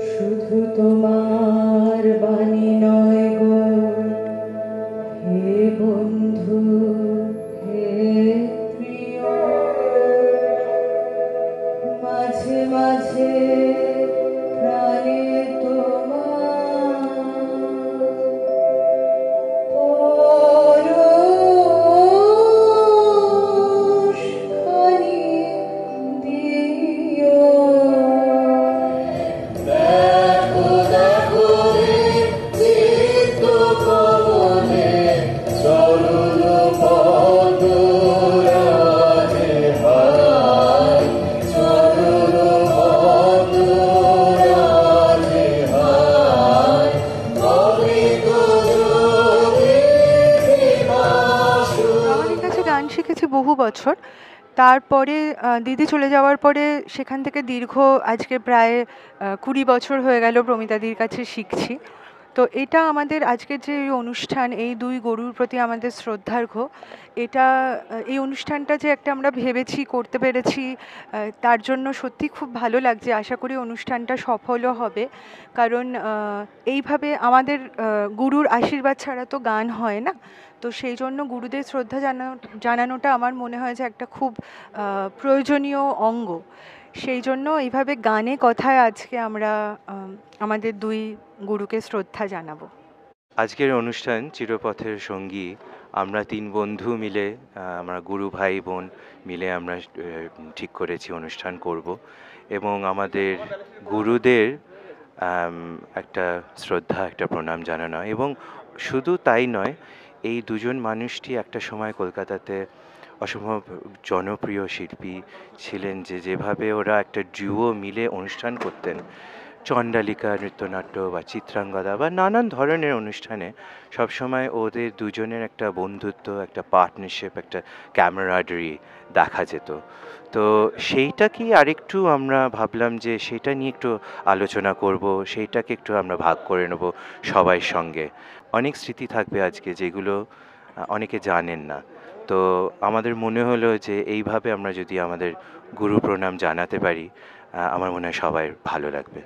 শুধু তোমার বাণী নয় গো হে বন্ধু, হে প্রিয়, মাঝে মাঝে প্রাণে তোমার পরশখানি দিও। দেখো দেখো রে চিত্তকমলে চরণ পদ্মরাজে হায়, চরণ পদ্মরাজে হায়, অমৃত জ্যোতি বিভাসু। আমার কাছে গান শিখেছি বহু বছর। তারপরে দিদি চলে যাওয়ার পরে সেখান থেকে দীর্ঘ আজকে প্রায় 20 বছর হয়ে গেল প্রমিতাদির কাছে শিখছি। তো এটা আমাদের আজকের যে এই অনুষ্ঠান, এই দুই গরুর প্রতি আমাদের শ্রদ্ধার্ঘ্য, এটা এই অনুষ্ঠানটা যে একটা আমরা ভেবেছি, করতে পেরেছি, তার জন্য সত্যি খুব ভালো লাগছে। আশা করি অনুষ্ঠানটা সফলও হবে, কারণ এইভাবে আমাদের গুরুর আশীর্বাদ ছাড়া তো গান হয় না। তো সেই জন্য গুরুদের শ্রদ্ধা জানানোটা আমার মনে হয় যে একটা খুব প্রয়োজনীয় অঙ্গ। সেই জন্য এইভাবে গানে কথায় আজকে আমরা আমাদের দুই গুরুকে শ্রদ্ধা জানাবো। আজকের অনুষ্ঠান চিরপথের সঙ্গী। আমরা 3 বন্ধু মিলে, আমরা গুরু ভাই বোন মিলে আমরা ঠিক করেছি অনুষ্ঠান করব এবং আমাদের গুরুদের একটা শ্রদ্ধা, একটা প্রণাম জানানো। এবং শুধু তাই নয়, এই দুজন মানুষটি একটা সময় কলকাতাতে অসম্ভব জনপ্রিয় শিল্পী ছিলেন, যেভাবে ওরা একটা ডুও মিলে অনুষ্ঠান করতেন, চণ্ডালিকা নৃত্যনাট্য বা চিত্রাঙ্গদা বা নানান ধরনের অনুষ্ঠানে সবসময় ওদের দুজনের একটা বন্ধুত্ব, একটা পার্টনারশিপ, একটা ক্যামেরাডারি দেখা যেত। তো সেইটাকেই আরেকটু আমরা ভাবলাম যে সেটা নিয়ে একটু আলোচনা করব, সেইটাকে একটু আমরা ভাগ করে নেব সবার সঙ্গে। অনেক স্মৃতি থাকবে আজকে যেগুলো অনেকে জানেন না। তো আমাদের মনে হলো যে এইভাবে আমরা যদি আমাদের গুরু প্রণাম জানাতে পারি, আমার মনে হয় সবার ভালো লাগবে।